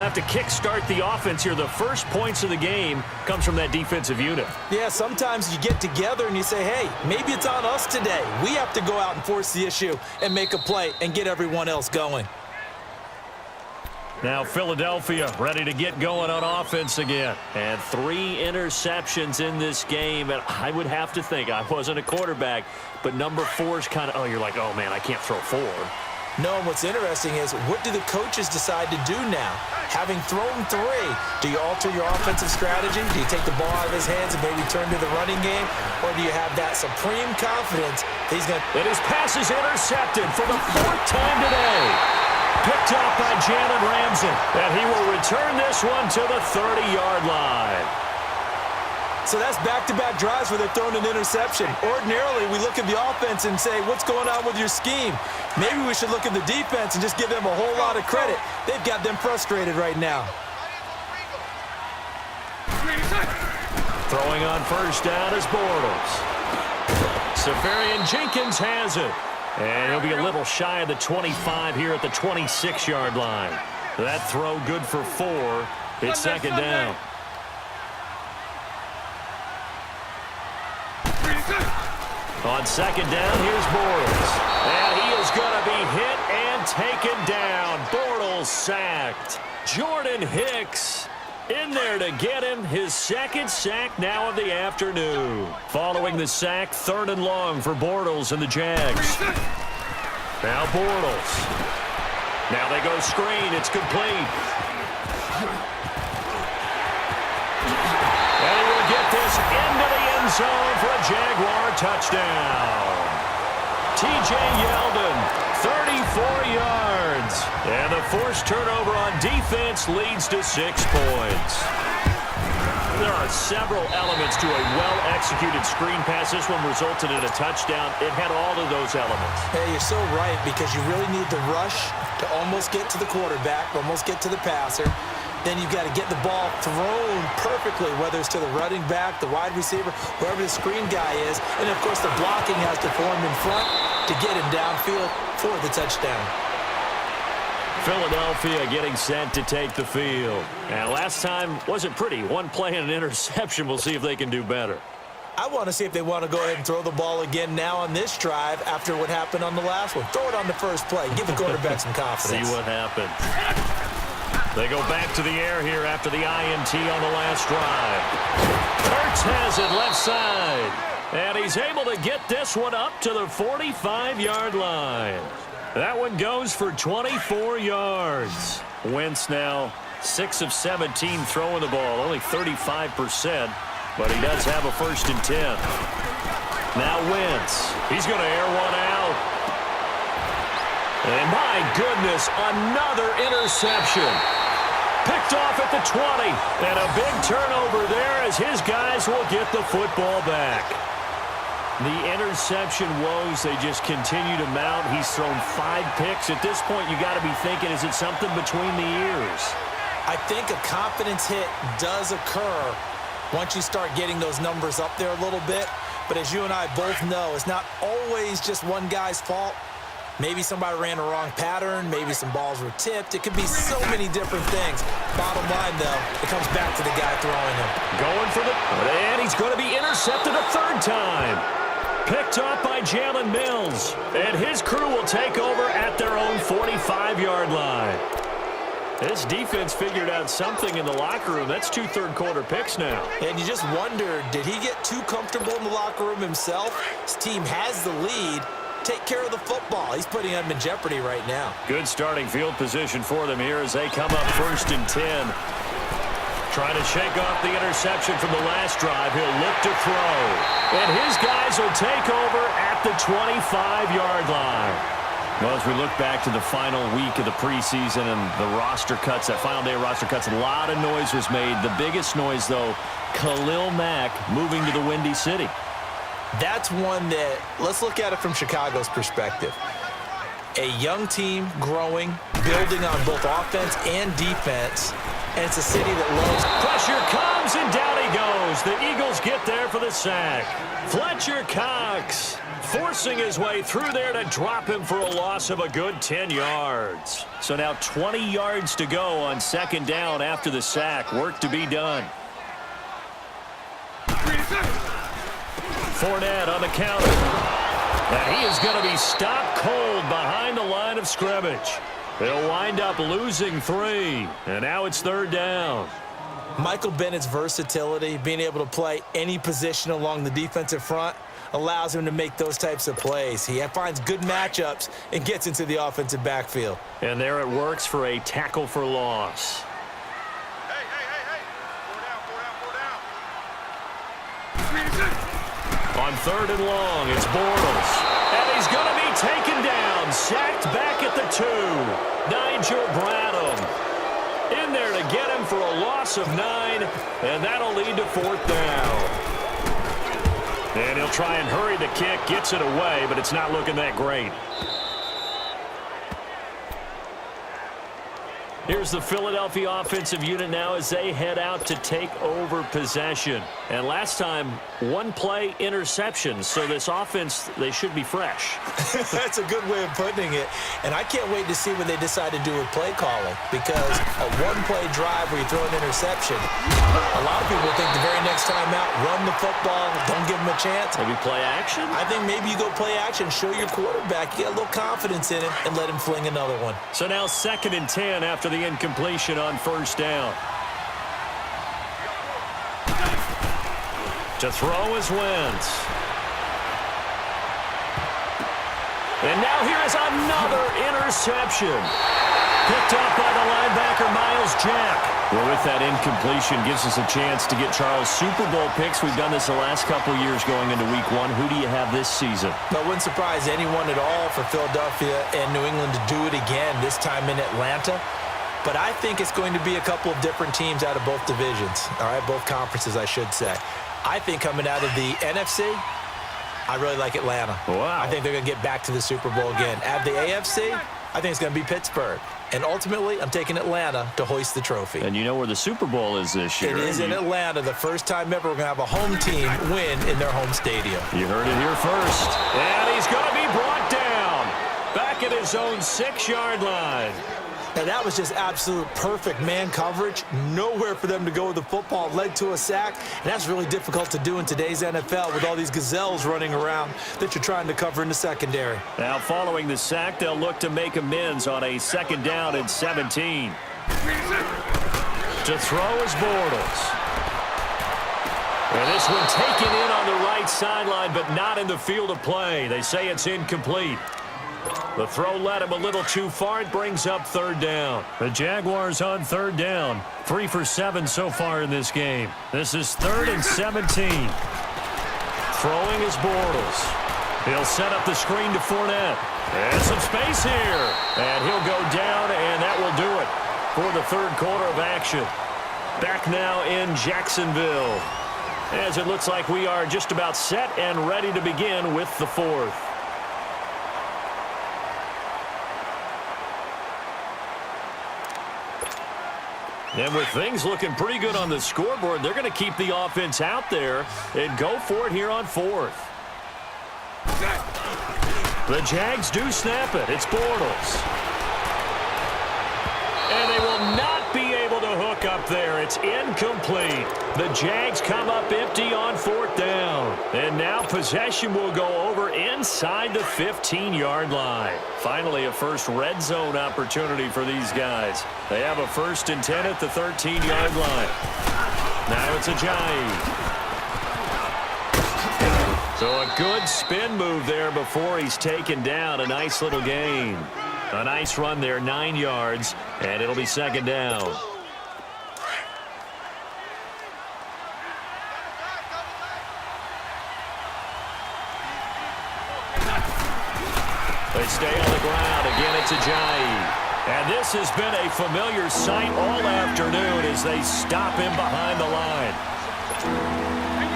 Have to kickstart the offense here. The first points of the game comes from that defensive unit. Yeah, sometimes you get together and you say, hey, maybe it's on us today. We have to go out and force the issue and make a play and get everyone else going. Now Philadelphia ready to get going on offense again. And 3 interceptions in this game. And I would have to think, I wasn't a quarterback, but number 4 is kind of, you're like, oh, man, I can't throw 4. No, and what's interesting is, what do the coaches decide to do now? Having thrown 3, do you alter your offensive strategy? Do you take the ball out of his hands and maybe turn to the running game? Or do you have that supreme confidence that he's going to... And his pass is intercepted for the 4th time today. Picked up by Jalen Ramsey. And he will return this one to the 30-yard line. So that's back-to-back drives where they're throwing an interception. Ordinarily, we look at the offense and say, what's going on with your scheme? Maybe we should look at the defense and just give them a whole lot of credit. They've got them frustrated right now. Throwing on first down is Bortles. Safarian Jenkins has it. And he'll be a little shy of the 25 here at the 26-yard line. That throw good for 4. It's second down. On second down, here's Bortles. And he is going to be hit and taken down. Bortles sacked. Jordan Hicks in there to get him. His 2nd sack now of the afternoon. Following the sack, 3rd and long for Bortles and the Jags. Now Bortles. Now they go screen. It's complete. And he will get this into the end zone for a Jaguar touchdown. T.J. Yeldon, 34 yards. And the forced turnover on defense leads to 6 points. There are several elements to a well-executed screen pass. This one resulted in a touchdown. It had all of those elements. Hey, you're so right, because you really need the rush to almost get to the quarterback, almost get to the passer. Then you've got to get the ball thrown perfectly, whether it's to the running back, the wide receiver, whoever the screen guy is. And, of course, the blocking has to form in front to get him downfield for the touchdown. Philadelphia getting set to take the field. And last time wasn't pretty. 1 play and an interception. We'll see if they can do better. I want to see if they want to go ahead and throw the ball again now on this drive after what happened on the last one. Throw it on the first play. Give the quarterback some confidence. See what happens. They go back to the air here after the INT on the last drive. Hurts has it left side. And he's able to get this one up to the 45-yard line. That one goes for 24 yards. Wentz now 6 of 17 throwing the ball, only 35%, but he does have a 1st and 10. Now Wentz, he's going to air one out. And my goodness, another interception. Picked off at the 20, and a big turnover there as his guys will get the football back. The interception woes, they just continue to mount. He's thrown 5 picks. At this point, you got to be thinking, is it something between the ears? I think a confidence hit does occur once you start getting those numbers up there a little bit. But as you and I both know, it's not always just one guy's fault. Maybe somebody ran a wrong pattern. Maybe some balls were tipped. It could be so many different things. Bottom line, though, it comes back to the guy throwing them. Going for the... And he's going to be intercepted a 3rd time. Picked up by Jalen Mills. And his crew will take over at their own 45-yard line. This defense figured out something in the locker room. That's 2 third-quarter picks now. And you just wonder, did he get too comfortable in the locker room himself? His team has the lead. Take care of the football. He's putting them in jeopardy right now. Good starting field position for them here as they come up 1st and 10. Trying to shake off the interception from the last drive. He'll look to throw. And his guys will take over at the 25-yard line. Well, as we look back to the final week of the preseason and the roster cuts, that final day of roster cuts, a lot of noise was made. The biggest noise, though, Khalil Mack moving to the Windy City. That's one that, let's look at it from Chicago's perspective. A young team growing, building on both offense and defense, and it's a city that loves. Pressure comes, and down he goes. The Eagles get there for the sack. Fletcher Cox forcing his way through there to drop him for a loss of a good 10 yards. So now 20 yards to go on second down after the sack. Work to be done. Fournette on the counter. And he is going to be stopped cold behind the line of scrimmage. They'll wind up losing 3. And now it's third down. Michael Bennett's versatility, being able to play any position along the defensive front, allows him to make those types of plays. He finds good matchups and gets into the offensive backfield. And there it works for a tackle for loss. Hey. On third and long, it's Bortles. And he's going to be taken down, sacked back at the 2. Nigel Bradham in there to get him for a loss of 9, and that'll lead to fourth down. And he'll try and hurry the kick, gets it away, but it's not looking that great. Here's the Philadelphia offensive unit now as they head out to take over possession. And last time, one play interception. So this offense, they should be fresh. That's a good way of putting it. And I can't wait to see what they decide to do with play calling, because a one-play drive where you throw an interception, a lot of people think the very next time out, run the football, don't give them a chance. Maybe play action? I think maybe you go play action, show your quarterback, get a little confidence in him, and let him fling another one. So now 2nd and 10 after the incompletion on first down. To throw is Wentz. And now here is another interception. Picked up by the linebacker, Miles Jack. Well, with that incompletion, gives us a chance to get Charles Super Bowl picks. We've done this the last couple of years going into week 1. Who do you have this season? That wouldn't surprise anyone at all for Philadelphia and New England to do it again, this time in Atlanta. But I think it's going to be a couple of different teams out of both divisions. All right, both conferences, I should say. I think coming out of the NFC, I really like Atlanta. Wow. I think they're going to get back to the Super Bowl again. Out of the AFC, I think it's going to be Pittsburgh. And ultimately, I'm taking Atlanta to hoist the trophy. And you know where the Super Bowl is this year. It is in Atlanta. The first time ever we're going to have a home team win in their home stadium. You heard it here first. And he's going to be brought down. Back at his own 6-yard line. And that was just absolute perfect man coverage. Nowhere for them to go with the football. Led to a sack. And that's really difficult to do in today's NFL with all these gazelles running around that you're trying to cover in the secondary. Now following the sack, they'll look to make amends on a 2nd down and 17. To throw is Bortles. And this one taken in on the right sideline, but not in the field of play. They say it's incomplete. The throw led him a little too far. It brings up 3rd down. The Jaguars on 3rd down. 3 for 7 so far in this game. This is 3rd and 17. Throwing is Bortles. He'll set up the screen to Fournette. And some space here. And he'll go down, and that will do it for the 3rd quarter of action. Back now in Jacksonville, as it looks like we are just about set and ready to begin with the 4th. And with things looking pretty good on the scoreboard, they're going to keep the offense out there and go for it here on 4th. The Jags do snap it. It's Bortles. And they will not be able to hook up there. It's incomplete. The Jags come up empty on 4th down. And now possession will go over inside the 15-yard line. Finally, a first red zone opportunity for these guys. They have a 1st and 10 at the 13-yard line. Now it's Ajayi. So a good spin move there before he's taken down. A nice little gain. A nice run there, 9 yards, and it'll be 2nd down. They stay on the ground. Again, it's Ajayi. And this has been a familiar sight all afternoon as they stop him behind the line.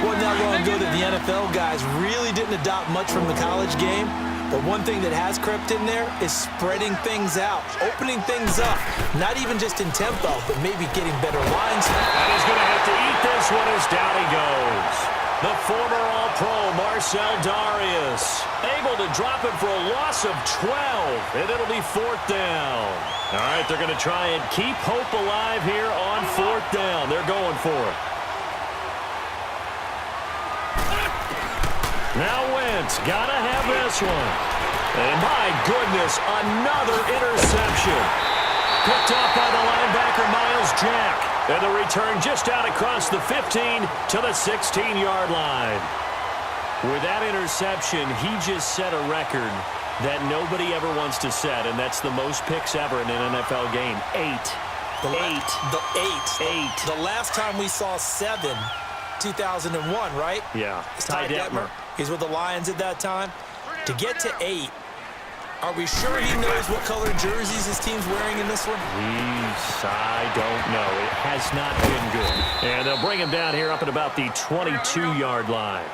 Wasn't that long ago that the NFL guys really didn't adopt much from the college game, But one thing that has crept in there is spreading things out, opening things up, not even just in tempo, but maybe getting better lines. And he's going to have to eat this one as down he goes. The former All-Pro Marcel Darius able to drop it for a loss of 12, and it'll be 4th down. All right, they're going to try and keep hope alive here on 4th down. They're going for it. Now Wentz, gotta have this one. And my goodness, another interception. Picked off by the linebacker, Miles Jack. And the return just out across the 15 to the 16-yard line. With that interception, he just set a record that nobody ever wants to set, and that's the most picks ever in an NFL game. 8. The last time we saw 7, 2001, right? Yeah. Ty Detmer. He's with the Lions at that time. To get to 8, are we sure he knows what color jerseys his team's wearing in this one? I don't know. It has not been good. And they'll bring him down here up at about the 22-yard line.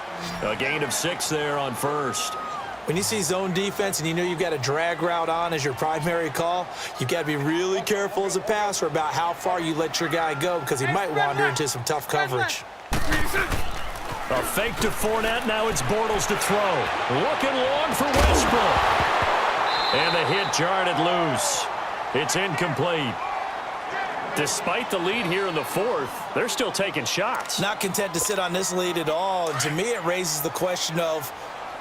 A gain of 6 there on 1st. When you see zone defense and you know you've got a drag route on as your primary call, you've got to be really careful as a passer about how far you let your guy go because he might wander into some tough coverage. A fake to Fournette. Now it's Bortles to throw. Looking long for Westbrook. And the hit jarred it loose. It's incomplete. Despite the lead here in the 4th, they're still taking shots. Not content to sit on this lead at all. And to me, it raises the question of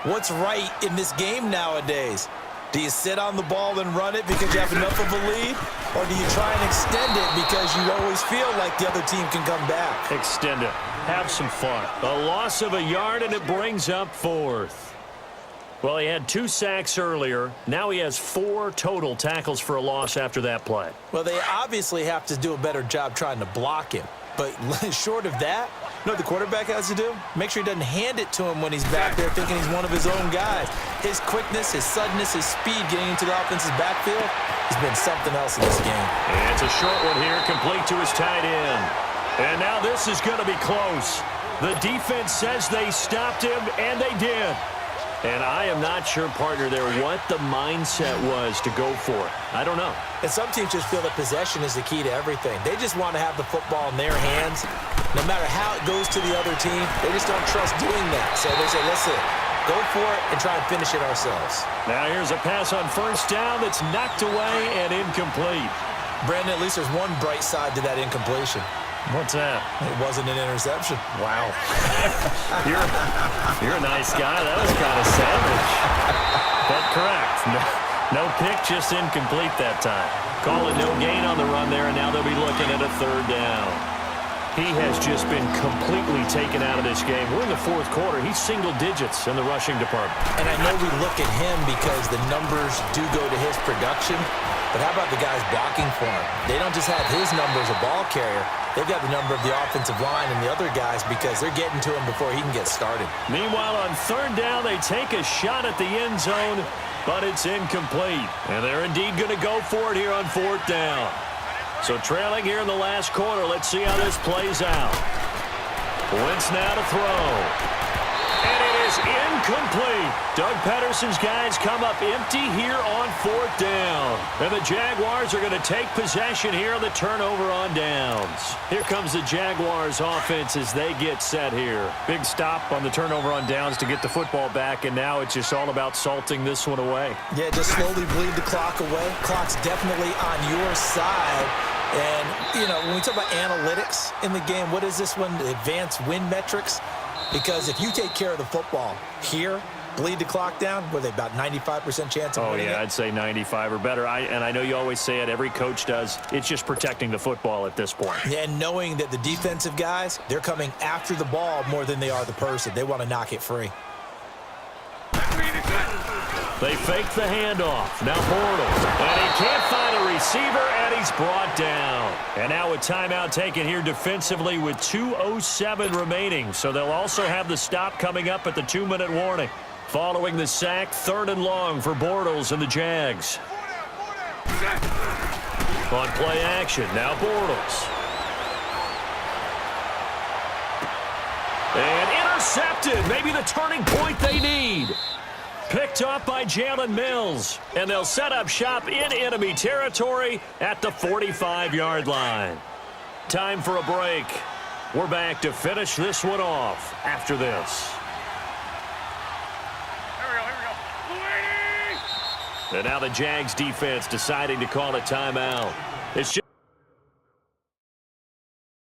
what's right in this game nowadays. Do you sit on the ball and run it because you have enough of a lead? Or do you try and extend it because you always feel like the other team can come back? Extend it. Have some fun. A loss of a yard, and it brings up 4th. Well, he had 2 sacks earlier. Now he has 4 total tackles for a loss after that play. Well, they obviously have to do a better job trying to block him. But short of that, you know what the quarterback has to do? Make sure he doesn't hand it to him when he's back there thinking he's one of his own guys. His quickness, his suddenness, his speed getting into the offense's backfield has been something else in this game. And it's a short one here, complete to his tight end. And now this is going to be close. The defense says they stopped him, and they did. And I am not sure, partner, there what the mindset was to go for it. I don't know. And some teams just feel that possession is the key to everything. They just want to have the football in their hands. No matter how it goes to the other team, they just don't trust doing that. So they say, listen, go for it and try and finish it ourselves. Now here's a pass on 1st down that's knocked away and incomplete. Brandon, at least there's one bright side to that incompletion. What's that? It wasn't an interception. Wow. you're a nice guy. That was kind of savage. But correct. No pick, just incomplete that time. Call it no gain on the run there, and now they'll be looking at a 3rd down. He has just been completely taken out of this game. We're in the 4th quarter. He's single digits in the rushing department. And I know we look at him because the numbers do go to his production. But how about the guys blocking for him? They don't just have his number as a ball carrier. They've got the number of the offensive line and the other guys because they're getting to him before he can get started. Meanwhile, on 3rd down, they take a shot at the end zone, but it's incomplete. And they're indeed going to go for it here on 4th down. So trailing here in the last quarter, let's see how this plays out. Wentz now to throw. And it is incomplete. Doug Pederson's guys come up empty here on 4th down. And the Jaguars are going to take possession here on the turnover on downs. Here comes the Jaguars offense as they get set here. Big stop on the turnover on downs to get the football back, and now it's just all about salting this one away. Yeah, just slowly bleed the clock away. Clock's definitely on your side. And, you know, when we talk about analytics in the game, what is this one? Advanced win metrics? Because if you take care of the football here, bleed the clock down, what are they, about 95% chance of winning it? I'd say 95 or better. And I know you always say it, every coach does. It's just protecting the football at this point. Yeah, and knowing that the defensive guys, they're coming after the ball more than they are the person. They want to knock it free. They fake the handoff. Now Bortles. And he can't find a receiver, and he's brought down. And now a timeout taken here defensively with 2:07 remaining. So they'll also have the stop coming up at the 2-minute warning. Following the sack, 3rd and long for Bortles and the Jags. On play action, now Bortles. And intercepted. Maybe the turning point they need. Picked Picked off by Jalen Mills. And they'll set up shop in enemy territory at the 45-yard line. Time for a break. We're back to finish this one off after this. And now the Jags defense deciding to call a timeout. It's just